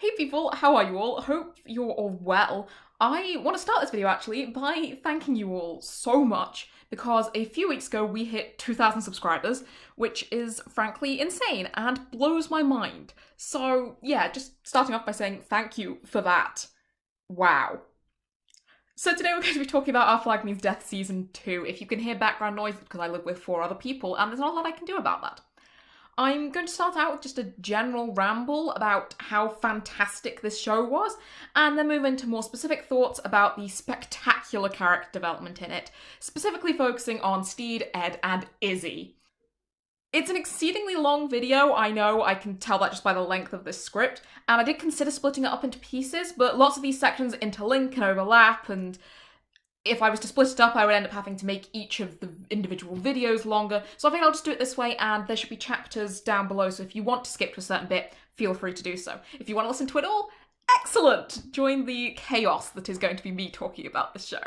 Hey people, how are you all? Hope you're all well. I want to start this video actually by thanking you all so much because a few weeks ago we hit 2,000 subscribers, which is frankly insane and blows my mind. So yeah, just starting off by saying thank you for that. Wow. So today we're going to be talking about Our Flag Means Death Season 2. If you can hear background noise, it's because I live with 4 other people and there's not a lot I can do about that. I'm going to start out with just a general ramble about how fantastic this show was, and then move into more specific thoughts about the spectacular character development in it, specifically focusing on Steed, Ed, and Izzy. It's an exceedingly long video, I know, I can tell that just by the length of this script, and I did consider splitting it up into pieces, but lots of these sections interlink and overlap, and if I was to split it up, I would end up having to make each of the individual videos longer, so I think I'll just do it this way, and there should be chapters down below, so if you want to skip to a certain bit, feel free to do so. If you want to listen to it all, excellent! Join the chaos that is going to be me talking about this show.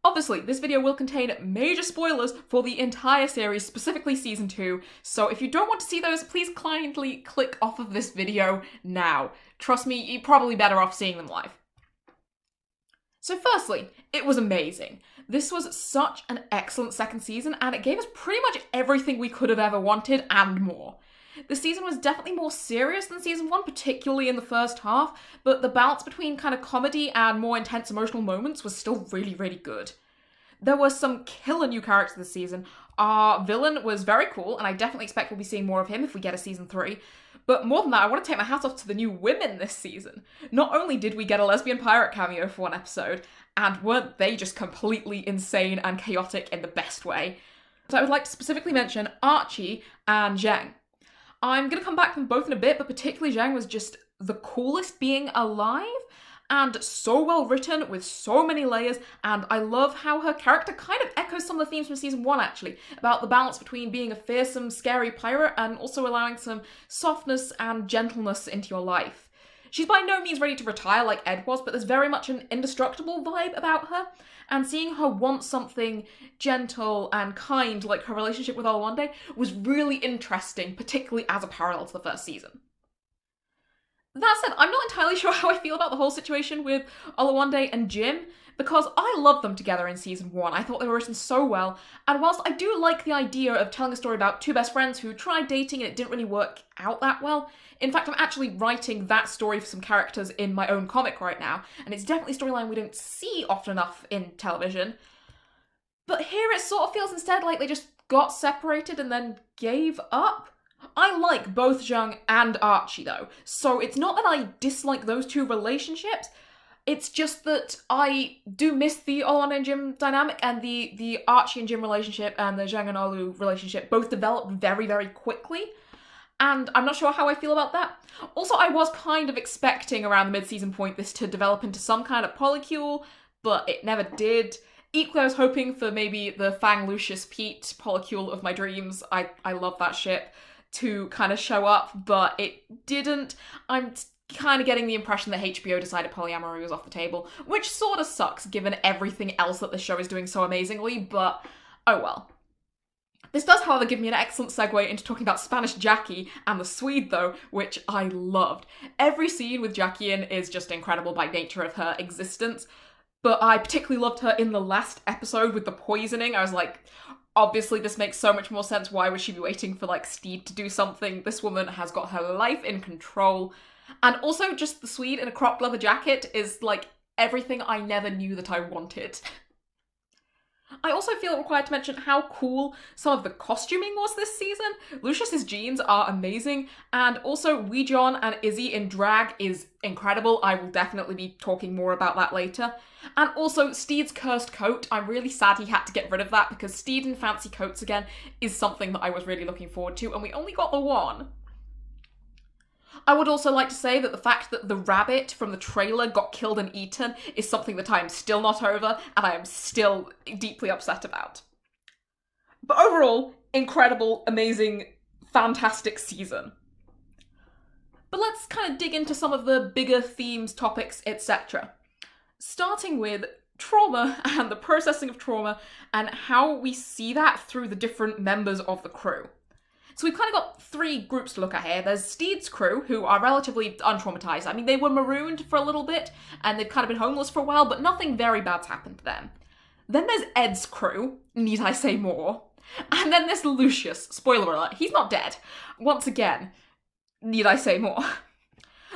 Obviously, this video will contain major spoilers for the entire series, specifically Season 2, so if you don't want to see those, please kindly click off of this video now. Trust me, you're probably better off seeing them live. So firstly, it was amazing. This was such an excellent second season, and it gave us pretty much everything we could have ever wanted and more. The season was definitely more serious than season 1, particularly in the first half, but the balance between kind of comedy and more intense emotional moments was still really, really good. There were some killer new characters this season. Our villain was very cool, and I definitely expect we'll be seeing more of him if we get a season 3. But more than that, I want to take my hat off to the new women this season. Not only did we get a lesbian pirate cameo for one episode, and weren't they just completely insane and chaotic in the best way, but I would like to specifically mention Archie and Zhang. I'm going to come back to them both in a bit, but particularly Zhang was just the coolest being alive, and so well written, with so many layers, and I love how her character kind of echoes some of the themes from season 1 actually, about the balance between being a fearsome, scary pirate and also allowing some softness and gentleness into your life. She's by no means ready to retire like Ed was, but there's very much an indestructible vibe about her, and seeing her want something gentle and kind like her relationship with Olawande was really interesting, particularly as a parallel to the first season. That said, I'm not entirely sure how I feel about the whole situation with Olawande and Jim, because I loved them together in season 1. I thought they were written so well, and whilst I do like the idea of telling a story about two best friends who tried dating and it didn't really work out that well, in fact I'm actually writing that story for some characters in my own comic right now, and it's definitely a storyline we don't see often enough in television. But here it sort of feels instead like they just got separated and then gave up. I like both Zhang and Archie though, so it's not that I dislike those two relationships, it's just that I do miss the Olawande and Jim dynamic, and the Archie and Jim relationship and the Zhang and Olu relationship both developed very, very quickly, and I'm not sure how I feel about that. Also, I was kind of expecting around the mid-season point this to develop into some kind of polycule, but it never did. Equally, I was hoping for maybe the Fang Lucius Pete polycule of my dreams. I love that ship, to kind of show up, but it didn't. I'm kind of getting the impression that HBO decided polyamory was off the table, which sort of sucks given everything else that the show is doing so amazingly, but oh well. This does, however, give me an excellent segue into talking about Spanish Jackie and the Swede, though, which I loved. Every scene with Jackie in is just incredible by nature of her existence, but I particularly loved her in the last episode with the poisoning. I was like, obviously, this makes so much more sense. Why would she be waiting for, like, Steed to do something? This woman has got her life in control. And also, just the Swede in a cropped leather jacket is, like, everything I never knew that I wanted. I also feel required to mention how cool some of the costuming was this season. Lucius's jeans are amazing, and also Wee John and Izzy in drag is incredible. I will definitely be talking more about that later. And also Steed's cursed coat, I'm really sad he had to get rid of that because Steed in fancy coats again is something that I was really looking forward to, and we only got the one. I would also like to say that the fact that the rabbit from the trailer got killed and eaten is something that I am still not over, and I am still deeply upset about. But overall, incredible, amazing, fantastic season. But let's kind of dig into some of the bigger themes, topics, etc. Starting with trauma and the processing of trauma and how we see that through the different members of the crew. So we've kind of got three groups to look at here. There's Steed's crew, who are relatively untraumatized. I mean, they were marooned for a little bit, and they've kind of been homeless for a while, but nothing very bad's happened to them. Then there's Ed's crew, need I say more? And then there's Lucius, spoiler alert, he's not dead. Once again, need I say more?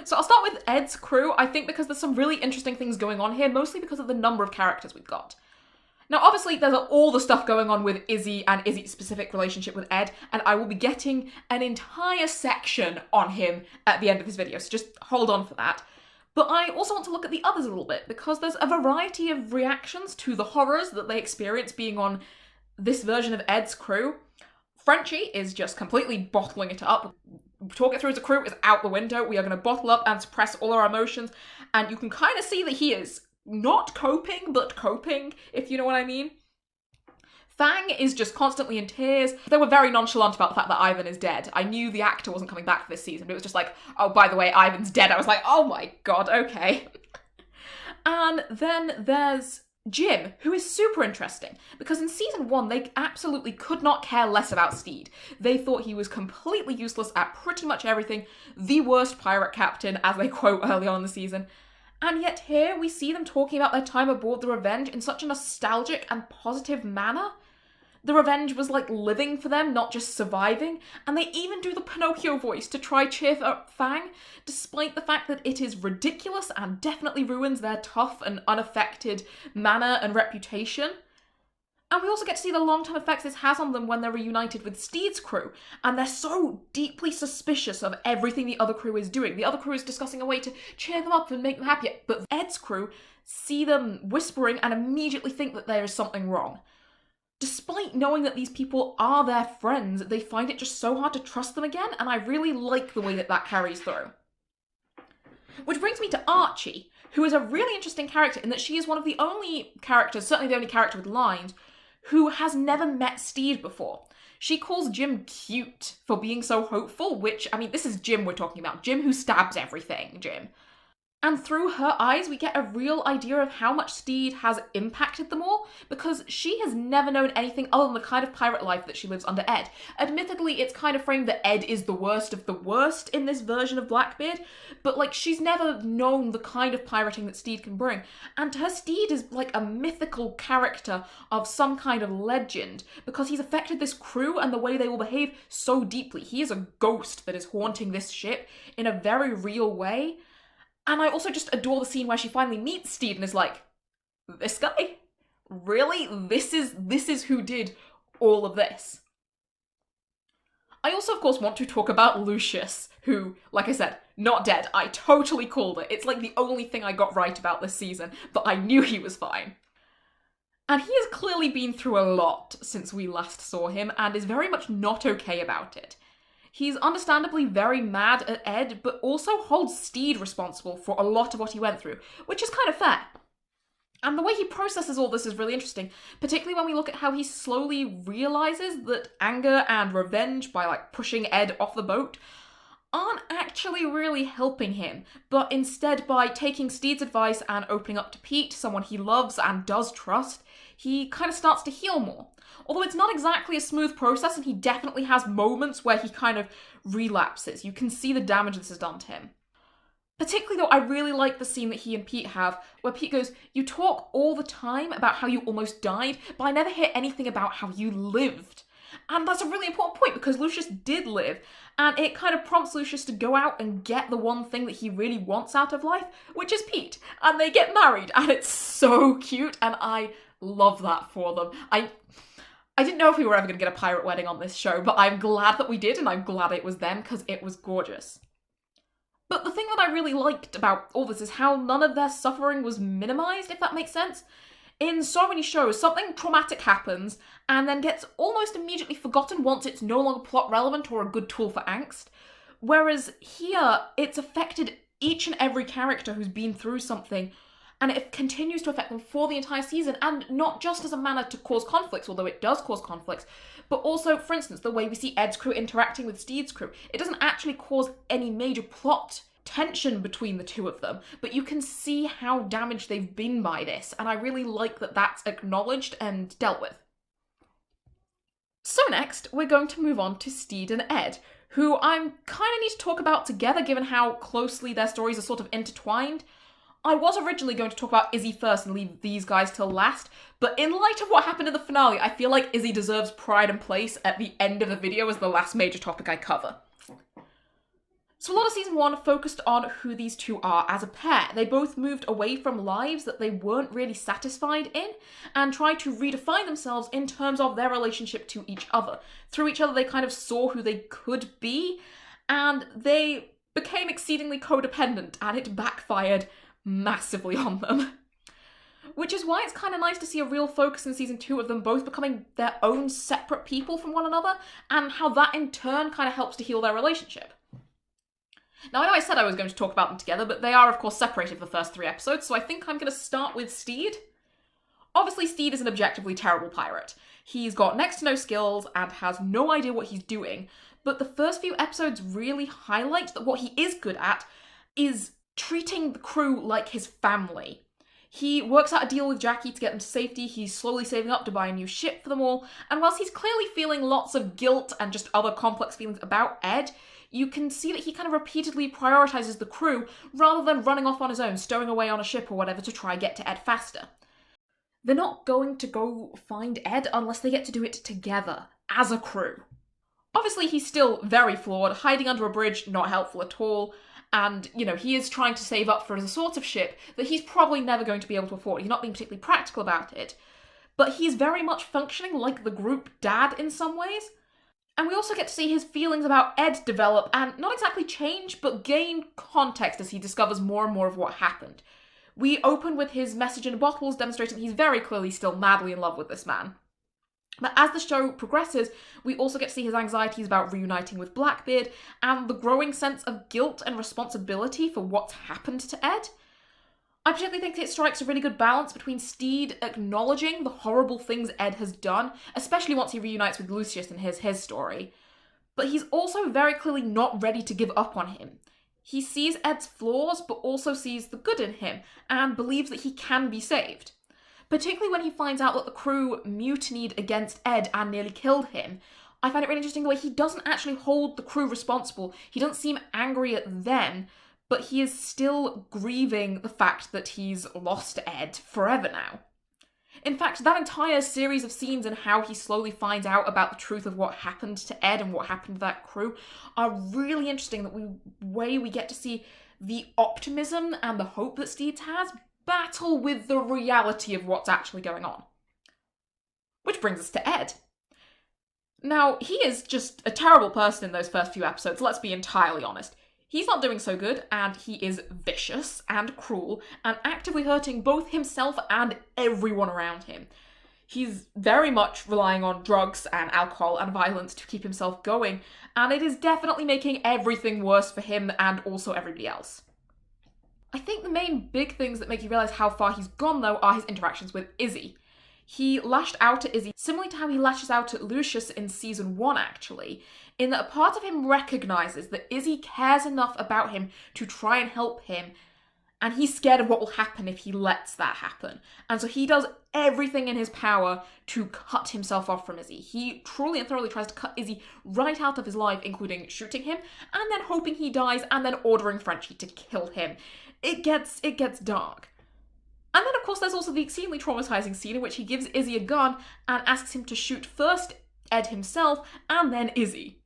So I'll start with Ed's crew, I think because there's some really interesting things going on here, mostly because of the number of characters we've got. Now, obviously, there's all the stuff going on with Izzy and Izzy's specific relationship with Ed, and I will be getting an entire section on him at the end of this video, so just hold on for that. But I also want to look at the others a little bit, because there's a variety of reactions to the horrors that they experience being on this version of Ed's crew. Frenchie is just completely bottling it up. Talk it through as a crew is out the window. We are going to bottle up and suppress all our emotions, and you can kind of see that he is not coping, but coping, if you know what I mean. Fang is just constantly in tears. They were very nonchalant about the fact that Ivan is dead. I knew the actor wasn't coming back for this season, but it was just like, oh, by the way, Ivan's dead. I was like, oh my god, okay. And then there's Jim, who is super interesting, because in season 1, they absolutely could not care less about Steed. They thought he was completely useless at pretty much everything, the worst pirate captain, as they quote early on in the season. And yet here we see them talking about their time aboard the Revenge in such a nostalgic and positive manner. The Revenge was like living for them, not just surviving, and they even do the Pinocchio voice to try cheer up Fang, despite the fact that it is ridiculous and definitely ruins their tough and unaffected manner and reputation. And we also get to see the long-term effects this has on them when they're reunited with Steed's crew, and they're so deeply suspicious of everything the other crew is doing. The other crew is discussing a way to cheer them up and make them happier, but Ed's crew see them whispering and immediately think that there is something wrong. Despite knowing that these people are their friends, they find it just so hard to trust them again, and I really like the way that that carries through. Which brings me to Archie, who is a really interesting character in that she is one of the only characters, certainly the only character with lines, who has never met Steed before. She calls Jim cute for being so hopeful, which, I mean, this is Jim we're talking about. Jim who stabs everything, Jim. And through her eyes, we get a real idea of how much Steed has impacted them all, because she has never known anything other than the kind of pirate life that she lives under Ed. Admittedly, it's kind of framed that Ed is the worst of the worst in this version of Blackbeard, but, like, she's never known the kind of pirating that Steed can bring. And to her, Steed is like a mythical character of some kind of legend, because he's affected this crew and the way they will behave so deeply. He is a ghost that is haunting this ship in a very real way. And I also just adore the scene where she finally meets Steed and is like, this guy? Really? This is who did all of this. I also, of course, want to talk about Lucius, who, like I said, not dead. I totally called it. It's like the only thing I got right about this season, but I knew he was fine. And he has clearly been through a lot since we last saw him, and is very much not okay about it. He's understandably very mad at Ed, but also holds Steed responsible for a lot of what he went through, which is kind of fair. And the way he processes all this is really interesting, particularly when we look at how he slowly realizes that anger and revenge by, like, pushing Ed off the boat aren't actually really helping him, but instead by taking Steed's advice and opening up to Pete, someone he loves and does trust, he kind of starts to heal more. Although it's not exactly a smooth process, and he definitely has moments where he kind of relapses. You can see the damage this has done to him. Particularly though, I really like the scene that he and Pete have, where Pete goes, you talk all the time about how you almost died, but I never hear anything about how you lived. And that's a really important point, because Lucius did live, and it kind of prompts Lucius to go out and get the one thing that he really wants out of life, which is Pete. And they get married, and it's so cute, and I love that for them. I didn't know if we were ever going to get a pirate wedding on this show, but I'm glad that we did, and I'm glad it was them, because it was gorgeous. But the thing that I really liked about all this is how none of their suffering was minimized, if that makes sense. In so many shows, something traumatic happens, and then gets almost immediately forgotten once it's no longer plot relevant or a good tool for angst. Whereas here, it's affected each and every character who's been through something, and it continues to affect them for the entire season, and not just as a manner to cause conflicts, although it does cause conflicts, but also, for instance, the way we see Ed's crew interacting with Steed's crew. It doesn't actually cause any major plot tension between the two of them, but you can see how damaged they've been by this, and I really like that that's acknowledged and dealt with. So next, we're going to move on to Steed and Ed, who I'm kind of need to talk about together given how closely their stories are sort of intertwined. I was originally going to talk about Izzy first and leave these guys till last, but in light of what happened in the finale, I feel like Izzy deserves pride and place at the end of the video as the last major topic I cover. So a lot of season 1 focused on who these two are as a pair. They both moved away from lives that they weren't really satisfied in and tried to redefine themselves in terms of their relationship to each other. Through each other, they kind of saw who they could be, and they became exceedingly codependent, and it backfired massively on them. Which is why it's kind of nice to see a real focus in season 2 of them both becoming their own separate people from one another, and how that in turn kind of helps to heal their relationship. Now, I know I said I was going to talk about them together, but they are, of course, separated for the first 3 episodes, so I think I'm going to start with Steed. Obviously, Steed is an objectively terrible pirate. He's got next to no skills and has no idea what he's doing, but the first few episodes really highlight that what he is good at is treating the crew like his family. He works out a deal with Jackie to get them to safety, he's slowly saving up to buy a new ship for them all, and whilst he's clearly feeling lots of guilt and just other complex feelings about Ed, you can see that he kind of repeatedly prioritises the crew rather than running off on his own, stowing away on a ship or whatever to try and get to Ed faster. They're not going to go find Ed unless they get to do it together, as a crew. Obviously, he's still very flawed, hiding under a bridge, not helpful at all, and, you know, he is trying to save up for a sort of ship that he's probably never going to be able to afford. He's not being particularly practical about it, but he's very much functioning like the group dad in some ways. And we also get to see his feelings about Ed develop and not exactly change, but gain context as he discovers more and more of what happened. We open with his message in bottles demonstrating he's very clearly still madly in love with this man. But as the show progresses, we also get to see his anxieties about reuniting with Blackbeard and the growing sense of guilt and responsibility for what's happened to Ed. I particularly think it strikes a really good balance between Steed acknowledging the horrible things Ed has done, especially once he reunites with Lucius in his story, but he's also very clearly not ready to give up on him. He sees Ed's flaws, but also sees the good in him, and believes that he can be saved. Particularly when he finds out that the crew mutinied against Ed and nearly killed him, I find it really interesting the way he doesn't actually hold the crew responsible. He doesn't seem angry at them, but he is still grieving the fact that he's lost Ed forever now. In fact, that entire series of scenes and how he slowly finds out about the truth of what happened to Ed and what happened to that crew are really interesting. The way we get to see the optimism and the hope that Steed has battle with the reality of what's actually going on. Which brings us to Ed. Now, he is just a terrible person in those first few episodes, let's be entirely honest. He's not doing so good, and he is vicious and cruel and actively hurting both himself and everyone around him. He's very much relying on drugs and alcohol and violence to keep himself going, and it is definitely making everything worse for him and also everybody else. I think the main big things that make you realise how far he's gone, though, are his interactions with Izzy. He lashed out at Izzy, similarly to how he lashes out at Lucius in season 1, actually, in that a part of him recognises that Izzy cares enough about him to try and help him, and he's scared of what will happen if he lets that happen. And so he does everything in his power to cut himself off from Izzy. He truly and thoroughly tries to cut Izzy right out of his life, including shooting him, and then hoping he dies, and then ordering Frenchie to kill him. It gets dark. And then, of course, there's also the exceedingly traumatizing scene in which he gives Izzy a gun and asks him to shoot first Ed himself and then Izzy.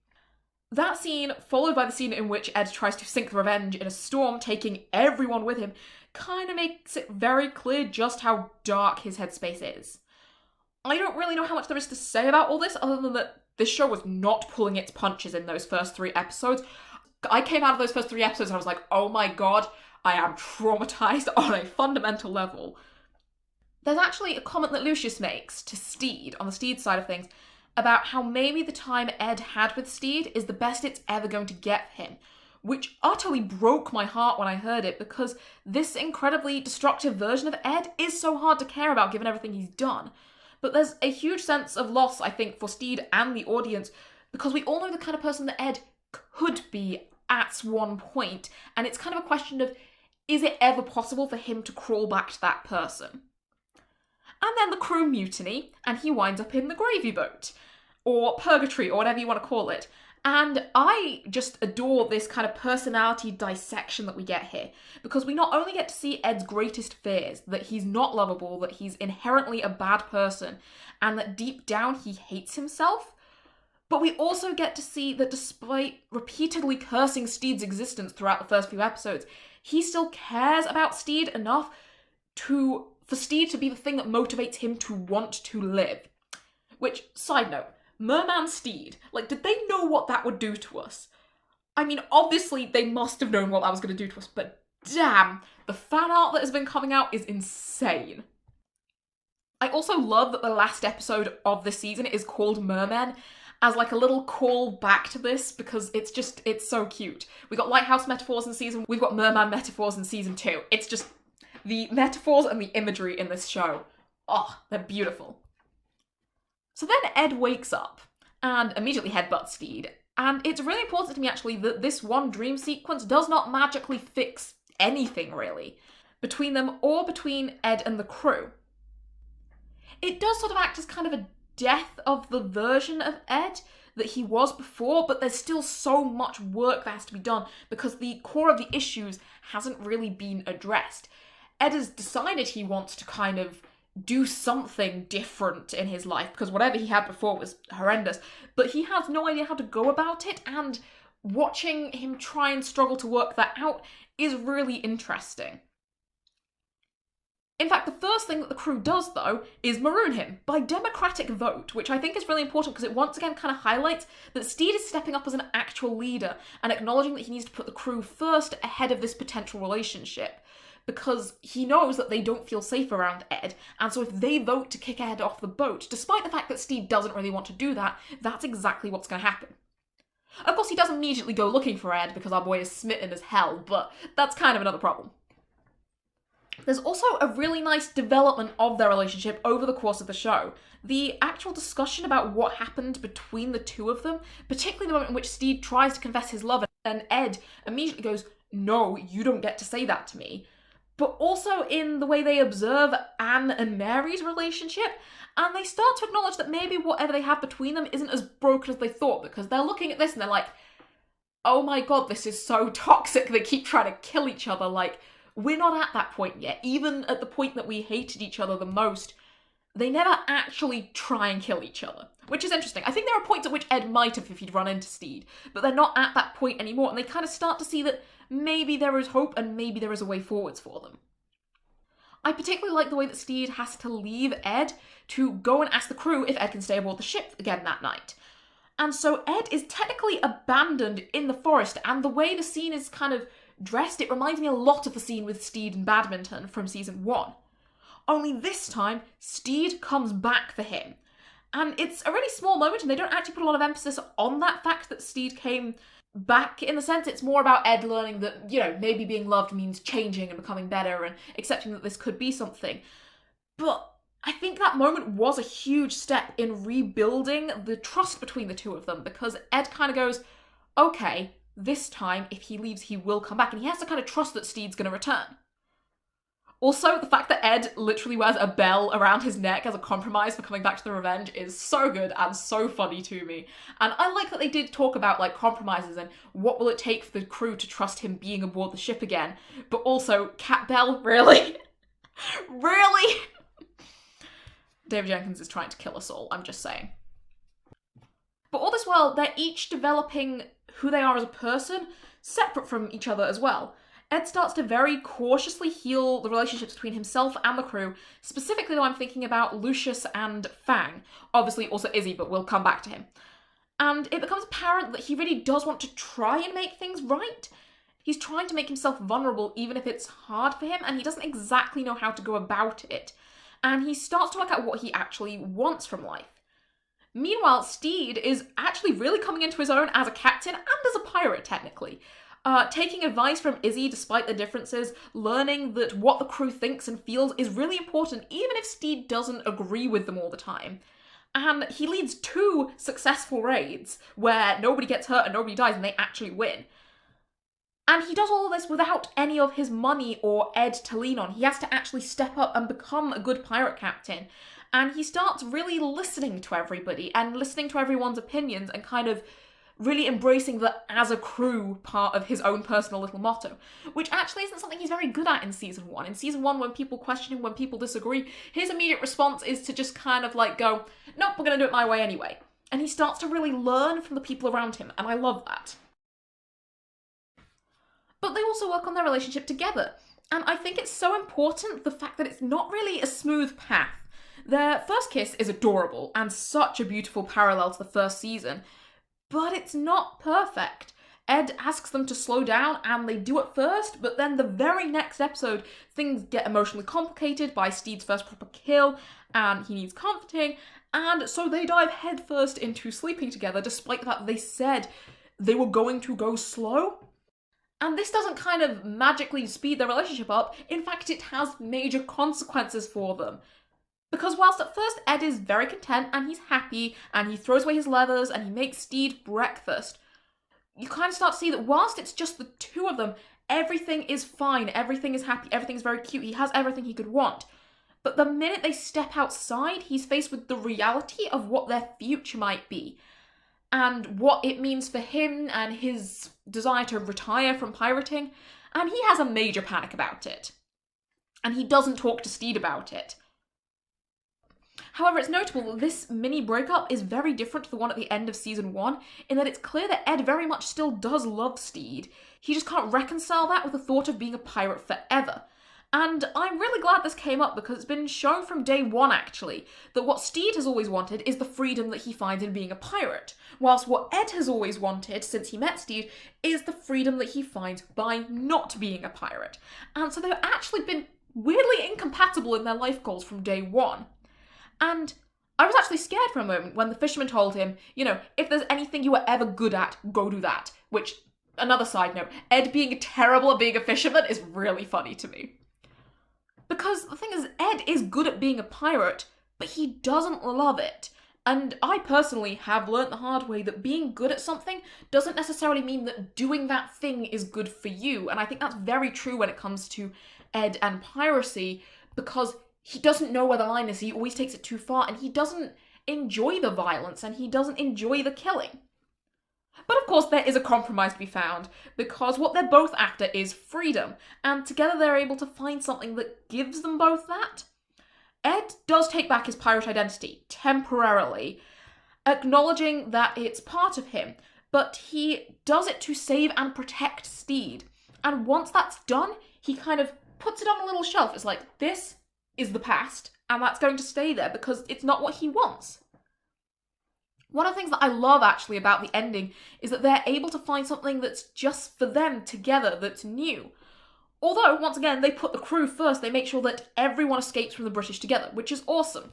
That scene, followed by the scene in which Ed tries to sink the Revenge in a storm, taking everyone with him, kind of makes it very clear just how dark his headspace is. I don't really know how much there is to say about all this, other than that this show was not pulling its punches in those first 3 episodes. I came out of those first 3 episodes and I was like, oh my god, I am traumatized on a fundamental level. There's actually a comment that Lucius makes to Steed, on the Steed side of things, about how maybe the time Ed had with Steed is the best it's ever going to get him, which utterly broke my heart when I heard it, because this incredibly destructive version of Ed is so hard to care about given everything he's done. But there's a huge sense of loss, I think, for Steed and the audience, because we all know the kind of person that Ed could be at one point, and it's kind of a question of, is it ever possible for him to crawl back to that person? And then the crew mutiny, and he winds up in the gravy boat. or purgatory, or whatever you want to call it. And I just adore this kind of personality dissection that we get here, because we not only get to see Ed's greatest fears, that he's not lovable, that he's inherently a bad person, and that deep down he hates himself, but we also get to see that despite repeatedly cursing Steed's existence throughout the first few episodes, he still cares about Steed enough for Steed to be the thing that motivates him to want to live. Which, side note, Merman Steed, like, did they know what that would do to us? I mean, obviously they must have known what that was going to do to us, but damn, the fan art that has been coming out is insane. I also love that the last episode of this season is called Mermen, as like a little call back to this, because it's so cute. We got lighthouse metaphors in season, we've got merman metaphors in season 2. It's just, the metaphors and the imagery in this show, oh, they're beautiful. So then Ed wakes up and immediately headbutts Steed, and it's really important to me actually that this one dream sequence does not magically fix anything really between them or between Ed and the crew. It does sort of act as kind of a death of the version of Ed that he was before, but there's still so much work that has to be done because the core of the issues hasn't really been addressed. Ed has decided he wants to kind of do something different in his life, because whatever he had before was horrendous, but he has no idea how to go about it, and watching him try and struggle to work that out is really interesting. In fact, the first thing that the crew does, though, is maroon him by democratic vote, which I think is really important because it once again kind of highlights that Steed is stepping up as an actual leader and acknowledging that he needs to put the crew first ahead of this potential relationship, because he knows that they don't feel safe around Ed, and so if they vote to kick Ed off the boat, despite the fact that Steed doesn't really want to do that, that's exactly what's going to happen. Of course, he doesn't immediately go looking for Ed because our boy is smitten as hell, but that's kind of another problem. There's also a really nice development of their relationship over the course of the show. The actual discussion about what happened between the two of them, particularly the moment in which Steed tries to confess his love and Ed immediately goes, "No, you don't get to say that to me." But also in the way they observe Anne and Mary's relationship, and they start to acknowledge that maybe whatever they have between them isn't as broken as they thought, because they're looking at this and they're like, oh my god, this is so toxic, they keep trying to kill each other, like, we're not at that point yet. Even at the point that we hated each other the most, they never actually try and kill each other, which is interesting. I think there are points at which Ed might have if he'd run into Steed, but they're not at that point anymore, and they kind of start to see that maybe there is hope and maybe there is a way forwards for them. I particularly like the way that Steed has to leave Ed to go and ask the crew if Ed can stay aboard the ship again that night. And so Ed is technically abandoned in the forest, and the way the scene is kind of dressed, it reminds me a lot of the scene with Steed and badminton from season 1. Only this time, Steed comes back for him. And it's a really small moment, and they don't actually put a lot of emphasis on that fact that Steed came back. In the sense, it's more about Ed learning that, you know, maybe being loved means changing and becoming better and accepting that this could be something. But I think that moment was a huge step in rebuilding the trust between the two of them, because Ed kind of goes, okay, this time, if he leaves, he will come back, and he has to kind of trust that Steed's going to return. Also, the fact that Ed literally wears a bell around his neck as a compromise for coming back to the Revenge is so good and so funny to me. And I like that they did talk about, like, compromises and what will it take for the crew to trust him being aboard the ship again. But also, Cat Bell, really? Really? David Jenkins is trying to kill us all, I'm just saying. But all this while, they're each developing who they are as a person, separate from each other as well. Ed starts to very cautiously heal the relationships between himself and the crew. Specifically, though, I'm thinking about Lucius and Fang. Obviously, also Izzy, but we'll come back to him. And it becomes apparent that he really does want to try and make things right. He's trying to make himself vulnerable, even if it's hard for him, and he doesn't exactly know how to go about it. And he starts to work out what he actually wants from life. Meanwhile, Steed is actually really coming into his own as a captain and as a pirate, technically. Taking advice from Izzy despite the differences, learning that what the crew thinks and feels is really important even if Steed doesn't agree with them all the time. And he leads 2 successful raids where nobody gets hurt and nobody dies and they actually win. And he does all of this without any of his money or Ed to lean on. He has to actually step up and become a good pirate captain. and he starts really listening to everybody and listening to everyone's opinions and kind of really embracing the as a crew part of his own personal little motto, which actually isn't something he's very good at in season 1. In season 1, when people question him, when people disagree, his immediate response is to just kind of like go, nope, we're gonna do it my way anyway. And he starts to really learn from the people around him, and I love that. But they also work on their relationship together, and I think it's so important, the fact that it's not really a smooth path. Their first kiss is adorable, and such a beautiful parallel to the first season, but it's not perfect. Ed asks them to slow down, and they do at first, but then the very next episode, things get emotionally complicated by Steed's first proper kill, and he needs comforting, and so they dive headfirst into sleeping together, despite the fact they said they were going to go slow. And this doesn't kind of magically speed their relationship up, in fact it has major consequences for them. Because whilst at first Ed is very content and he's happy and he throws away his leathers and he makes Steed breakfast, you kind of start to see that whilst it's just the two of them, everything is fine, everything is happy, everything is very cute, he has everything he could want. But the minute they step outside, he's faced with the reality of what their future might be and what it means for him and his desire to retire from pirating, and he has a major panic about it. And he doesn't talk to Steed about it. However, it's notable that this mini breakup is very different to the one at the end of season 1, in that it's clear that Ed very much still does love Steed. He just can't reconcile that with the thought of being a pirate forever. And I'm really glad this came up, because it's been shown from day 1, actually, that what Steed has always wanted is the freedom that he finds in being a pirate, whilst what Ed has always wanted, since he met Steed, is the freedom that he finds by not being a pirate. And so they've actually been weirdly incompatible in their life goals from day 1. And I was actually scared for a moment when the fisherman told him, you know, if there's anything you were ever good at, go do that. Which, another side note, Ed being terrible at being a fisherman is really funny to me. Because the thing is, Ed is good at being a pirate, but he doesn't love it. And I personally have learnt the hard way that being good at something doesn't necessarily mean that doing that thing is good for you. And I think that's very true when it comes to Ed and piracy, because he doesn't know where the line is, he always takes it too far, and he doesn't enjoy the violence, and he doesn't enjoy the killing. But of course there is a compromise to be found, because what they're both after is freedom, and together they're able to find something that gives them both that. Ed does take back his pirate identity, temporarily, acknowledging that it's part of him, but he does it to save and protect Steed. And once that's done, he kind of puts it on a little shelf. It's like, this is the past, and that's going to stay there because it's not what he wants. One of the things that I love actually about the ending is that they're able to find something that's just for them together, that's new. Although, once again, they put the crew first, they make sure that everyone escapes from the British together, which is awesome.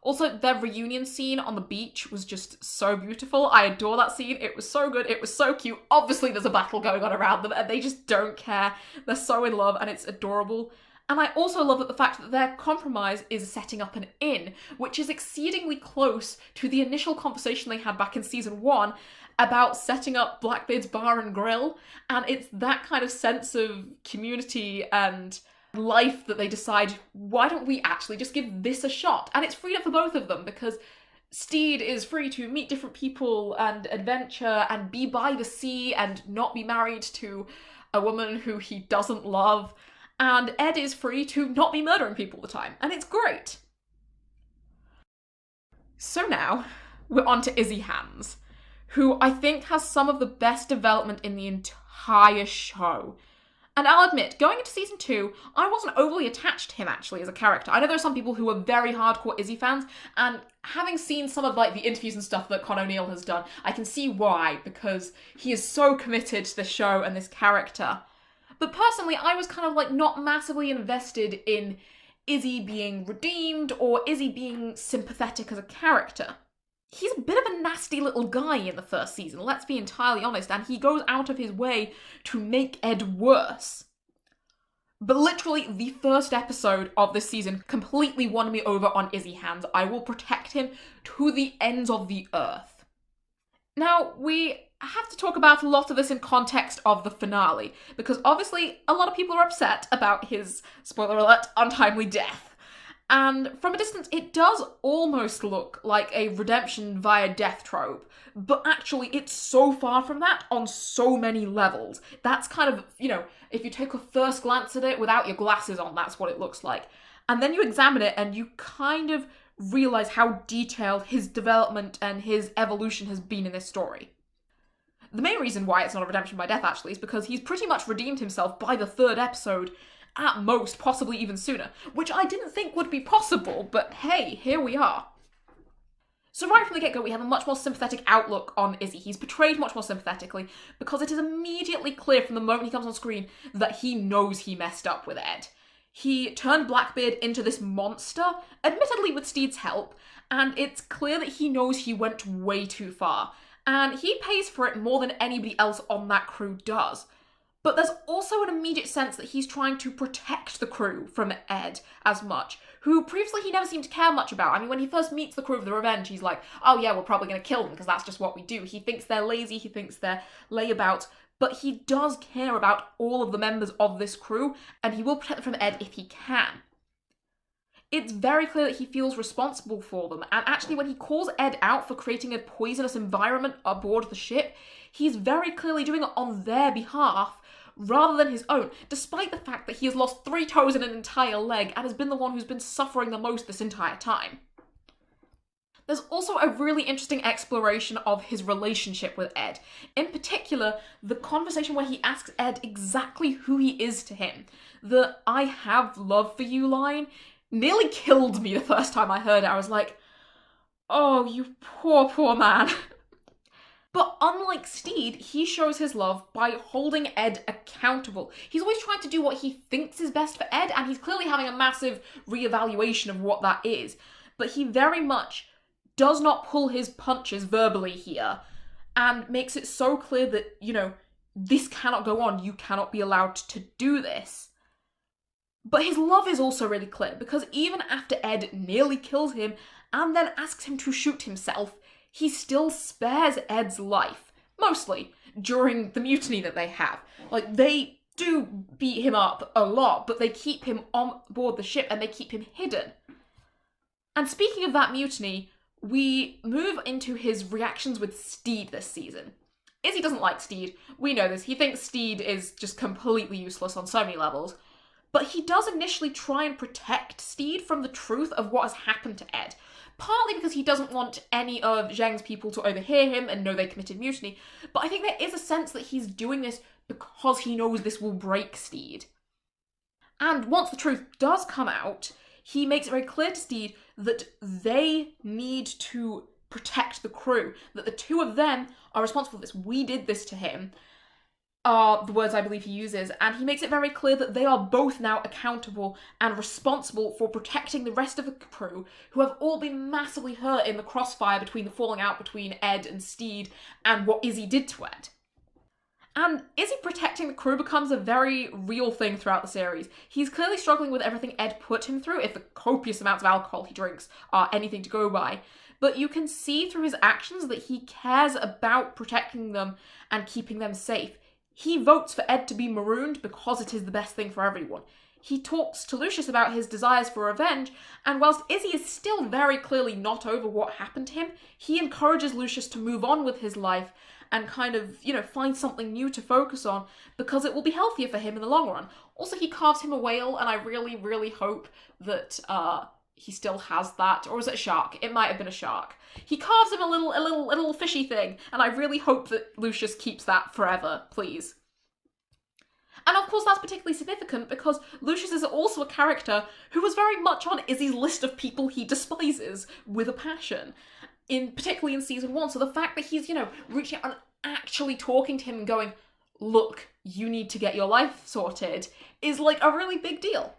Also, their reunion scene on the beach was just so beautiful. I adore that scene. It was so good. It was so cute. Obviously, there's a battle going on around them, and they just don't care. They're so in love, and it's adorable. And I also love that the fact that their compromise is setting up an inn, which is exceedingly close to the initial conversation they had back in season 1 about setting up Blackbeard's Bar and Grill. And it's that kind of sense of community and life that they decide, why don't we actually just give this a shot? And it's freedom for both of them, because Steed is free to meet different people and adventure and be by the sea and not be married to a woman who he doesn't love. And Ed is free to not be murdering people all the time, and it's great. So now, we're on to Izzy Hands, who I think has some of the best development in the entire show. And I'll admit, going into season 2, I wasn't overly attached to him actually as a character. I know there are some people who are very hardcore Izzy fans, and having seen some of like the interviews and stuff that Con O'Neill has done, I can see why, because he is so committed to this show and this character. But personally, I was kind of like not massively invested in Izzy being redeemed or Izzy being sympathetic as a character. He's a bit of a nasty little guy in the first season, let's be entirely honest, and he goes out of his way to make Ed worse. But literally, the first episode of this season completely won me over on Izzy Hands. I will protect him to the ends of the earth. Now, we have to talk about a lot of this in context of the finale, because obviously a lot of people are upset about his, spoiler alert, untimely death. And from a distance, it does almost look like a redemption via death trope, but actually it's so far from that on so many levels. That's kind of, if you take a first glance at it without your glasses on, that's what it looks like. And then you examine it and you kind of realize how detailed his development and his evolution has been in this story. The main reason why it's not a redemption by death, actually, is because he's pretty much redeemed himself by the 3rd episode, at most, possibly even sooner, which I didn't think would be possible, but hey, here we are. So right from the get-go, we have a much more sympathetic outlook on Izzy. He's portrayed much more sympathetically, because it is immediately clear from the moment he comes on screen that he knows he messed up with Ed. He turned Blackbeard into this monster, admittedly with Steed's help, and it's clear that he knows he went way too far, and he pays for it more than anybody else on that crew does. But there's also an immediate sense that he's trying to protect the crew from Ed as much, who previously he never seemed to care much about. I mean, when he first meets the crew of the Revenge, he's like, oh yeah, we're probably going to kill them because that's just what we do. He thinks they're lazy, he thinks they're layabouts, but he does care about all of the members of this crew, and he will protect them from Ed if he can. It's very clear that he feels responsible for them, and actually when he calls Ed out for creating a poisonous environment aboard the ship, he's very clearly doing it on their behalf, rather than his own, despite the fact that he has lost 3 toes and an entire leg and has been the one who's been suffering the most this entire time. There's also a really interesting exploration of his relationship with Ed. In particular, the conversation where he asks Ed exactly who he is to him. The "I have love for you" line nearly killed me the first time I heard it. I was like, oh, you poor, poor man. But unlike Steed, he shows his love by holding Ed accountable. He's always trying to do what he thinks is best for Ed, and he's clearly having a massive reevaluation of what that is. But he very much does not pull his punches verbally here, and makes it so clear that, this cannot go on, you cannot be allowed to do this. But his love is also really clear, because even after Ed nearly kills him, and then asks him to shoot himself, he still spares Ed's life, mostly during the mutiny that they have. Like, they do beat him up a lot, but they keep him on board the ship and they keep him hidden. And speaking of that mutiny, we move into his reactions with Steed this season. Izzy doesn't like Steed. We know this. He thinks Steed is just completely useless on so many levels. But he does initially try and protect Steed from the truth of what has happened to Ed. Partly because he doesn't want any of Zhang's people to overhear him and know they committed mutiny, but I think there is a sense that he's doing this because he knows this will break Steed. And once the truth does come out, he makes it very clear to Steed that they need to protect the crew, that the 2 of them are responsible for this. We did this to him, are the words I believe he uses, and he makes it very clear that they are both now accountable and responsible for protecting the rest of the crew, who have all been massively hurt in the crossfire between the falling out between Ed and Steed and what Izzy did to Ed. And Izzy protecting the crew becomes a very real thing throughout the series. He's clearly struggling with everything Ed put him through, if the copious amounts of alcohol he drinks are anything to go by. But you can see through his actions that he cares about protecting them and keeping them safe. He votes for Ed to be marooned because it is the best thing for everyone. He talks to Lucius about his desires for revenge, and whilst Izzy is still very clearly not over what happened to him, he encourages Lucius to move on with his life and kind of, find something new to focus on because it will be healthier for him in the long run. Also, he carves him a whale, and I really, really hope that he still has that. Or is it a shark? It might have been a shark. He carves him a little fishy thing, and I really hope that Lucius keeps that forever, please. And of course that's particularly significant because Lucius is also a character who was very much on Izzy's list of people he despises with a passion, particularly in season 1. So the fact that he's, reaching out and actually talking to him and going, look, you need to get your life sorted, is like a really big deal.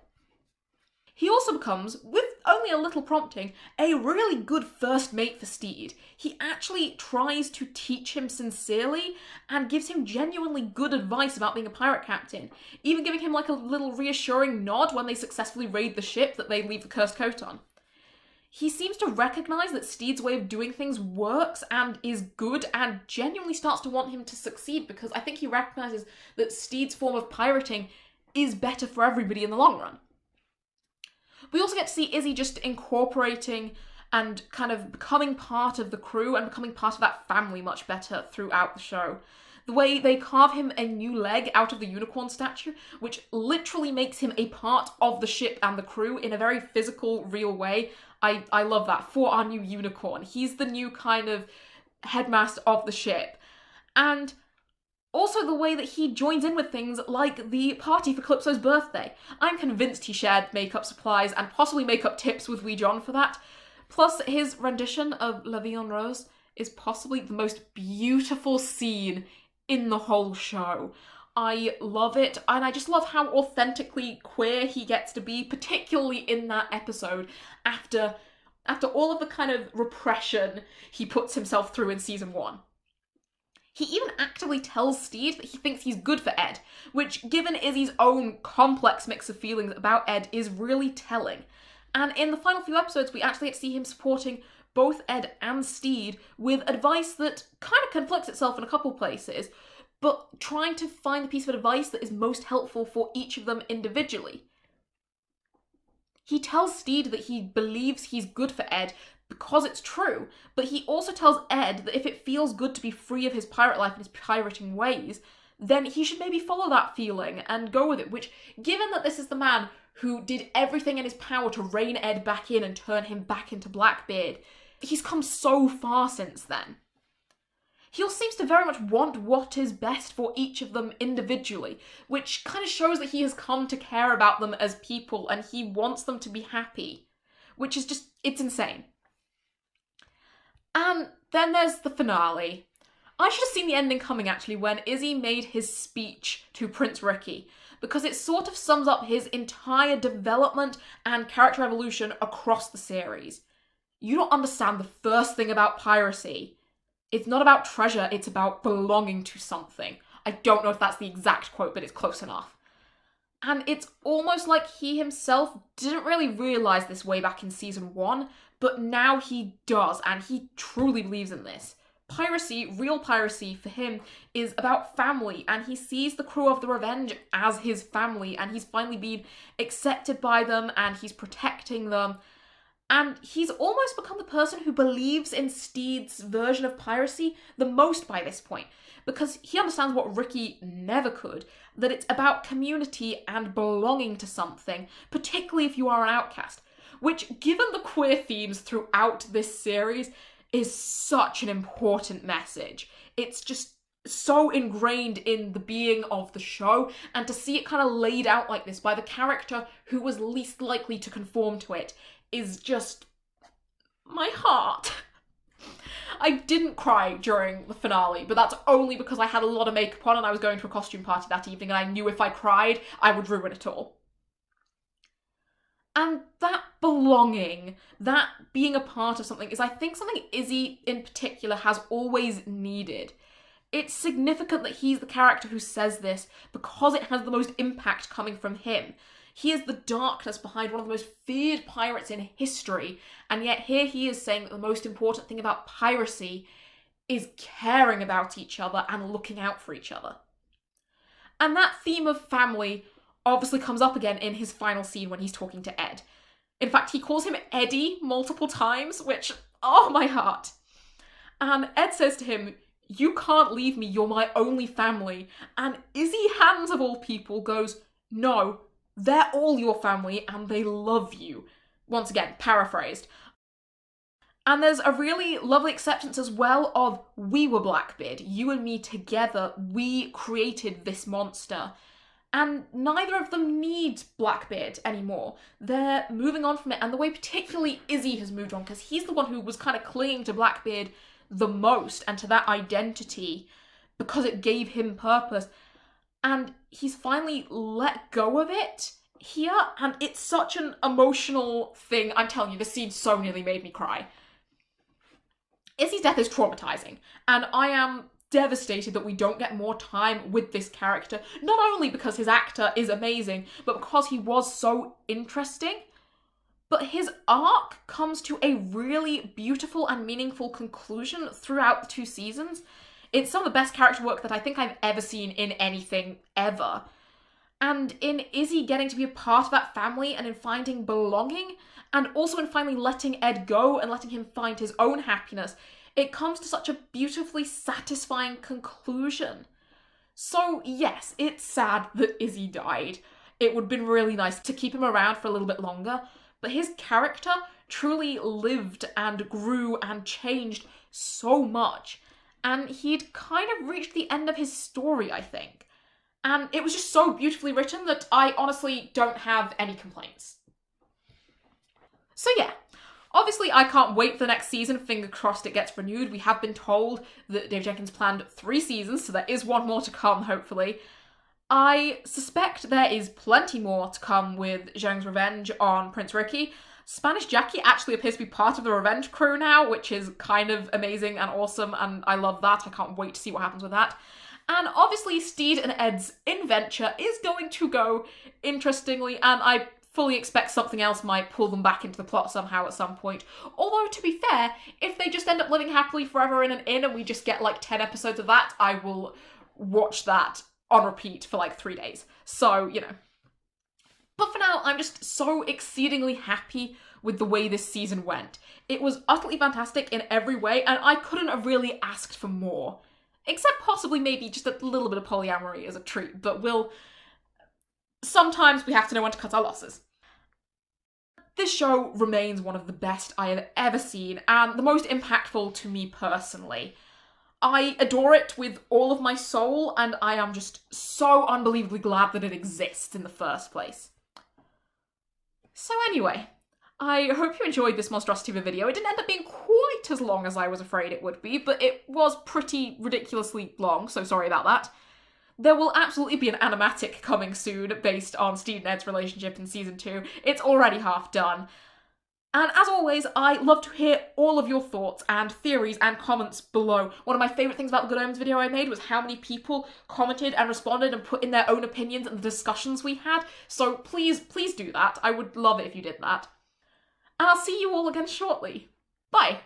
He also becomes, with only a little prompting, a really good first mate for Steed. He actually tries to teach him sincerely and gives him genuinely good advice about being a pirate captain, even giving him like a little reassuring nod when they successfully raid the ship that they leave the cursed coat on. He seems to recognise that Steed's way of doing things works and is good and genuinely starts to want him to succeed because I think he recognises that Steed's form of pirating is better for everybody in the long run. We also get to see Izzy just incorporating and kind of becoming part of the crew and becoming part of that family much better throughout the show. The way they carve him a new leg out of the unicorn statue, which literally makes him a part of the ship and the crew in a very physical, real way. I love that for our new unicorn. He's the new kind of headmaster of the ship. And also the way that he joins in with things like the party for Calypso's birthday. I'm convinced he shared makeup supplies and possibly makeup tips with Wee John for that. Plus, his rendition of La Vie en Rose is possibly the most beautiful scene in the whole show. I love it, and I just love how authentically queer he gets to be, particularly in that episode, after all of the kind of repression he puts himself through in season 1. He even actively tells Steed that he thinks he's good for Ed, which, given Izzy's own complex mix of feelings about Ed, is really telling. And in the final few episodes, we actually get to see him supporting both Ed and Steed with advice that kind of conflicts itself in a couple places, but trying to find the piece of advice that is most helpful for each of them individually. He tells Steed that he believes he's good for Ed because it's true, but he also tells Ed that if it feels good to be free of his pirate life and his pirating ways, then he should maybe follow that feeling and go with it, which, given that this is the man who did everything in his power to rein Ed back in and turn him back into Blackbeard, he's come so far since then. He also seems to very much want what is best for each of them individually, which kind of shows that he has come to care about them as people and he wants them to be happy, which is just, it's insane. And then there's the finale. I should have seen the ending coming actually when Izzy made his speech to Prince Ricky, because it sort of sums up his entire development and character evolution across the series. You don't understand the first thing about piracy. It's not about treasure, it's about belonging to something. I don't know if that's the exact quote, but it's close enough. And it's almost like he himself didn't really realise this way back in season 1, but now he does, and he truly believes in this. Piracy, real piracy for him, is about family, and he sees the crew of the Revenge as his family, and he's finally been accepted by them, and he's protecting them. And he's almost become the person who believes in Steed's version of piracy the most by this point, because he understands what Ricky never could, that it's about community and belonging to something, particularly if you are an outcast, which, given the queer themes throughout this series, is such an important message. It's just so ingrained in the being of the show, and to see it kind of laid out like this by the character who was least likely to conform to it is just my heart. I didn't cry during the finale, but that's only because I had a lot of makeup on and I was going to a costume party that evening and I knew if I cried, I would ruin it all. And that belonging, that being a part of something, is I think something Izzy in particular has always needed. It's significant that he's the character who says this because it has the most impact coming from him. He is the darkness behind one of the most feared pirates in history, and yet here he is saying that the most important thing about piracy is caring about each other and looking out for each other. And that theme of family obviously comes up again in his final scene when he's talking to Ed. In fact, he calls him Eddie multiple times, which, oh, my heart. And Ed says to him, "You can't leave me, you're my only family." And Izzy Hands, of all people, goes, "No, they're all your family and they love you." Once again, paraphrased. And there's a really lovely acceptance as well of, we were Blackbeard, you and me together, we created this monster. And neither of them needs Blackbeard anymore. They're moving on from it, and the way particularly Izzy has moved on, because he's the one who was kind of clinging to Blackbeard the most and to that identity because it gave him purpose. And he's finally let go of it here, and it's such an emotional thing. I'm telling you, this scene so nearly made me cry. Izzy's death is traumatizing, and I am devastated that we don't get more time with this character, not only because his actor is amazing, but because he was so interesting. But his arc comes to a really beautiful and meaningful conclusion throughout the 2 seasons. It's some of the best character work that I think I've ever seen in anything, ever. And in Izzy getting to be a part of that family and in finding belonging, and also in finally letting Ed go and letting him find his own happiness, it comes to such a beautifully satisfying conclusion. So yes, it's sad that Izzy died. It would have been really nice to keep him around for a little bit longer, but his character truly lived and grew and changed so much. And he'd kind of reached the end of his story, I think. And it was just so beautifully written that I honestly don't have any complaints. So yeah, obviously I can't wait for the next season. Finger crossed it gets renewed. We have been told that Dave Jenkins planned 3 seasons, so there is one more to come, hopefully. I suspect there is plenty more to come with Zhang's revenge on Prince Ricky. Spanish Jackie actually appears to be part of the revenge crew now, which is kind of amazing and awesome, and I love that. I can't wait to see what happens with that. And obviously Steed and Ed's adventure is going to go interestingly, and I fully expect something else might pull them back into the plot somehow at some point. Although, to be fair, if they just end up living happily forever in an inn and we just get like 10 episodes of that, I will watch that on repeat for like 3 days. So, you know. But for now, I'm just so exceedingly happy with the way this season went. It was utterly fantastic in every way, and I couldn't have really asked for more. Except possibly maybe just a little bit of polyamory as a treat, but sometimes we have to know when to cut our losses. This show remains one of the best I have ever seen, and the most impactful to me personally. I adore it with all of my soul, and I am just so unbelievably glad that it exists in the first place. So anyway, I hope you enjoyed this Monstrosity of a video. It didn't end up being quite as long as I was afraid it would be, but it was pretty ridiculously long, so sorry about that. There will absolutely be an animatic coming soon based on Steve and Ed's relationship in season 2. It's already half done. And as always, I love to hear all of your thoughts and theories and comments below. One of my favourite things about the Good Omens video I made was how many people commented and responded and put in their own opinions and the discussions we had. So please do that. I would love it if you did that. And I'll see you all again shortly. Bye!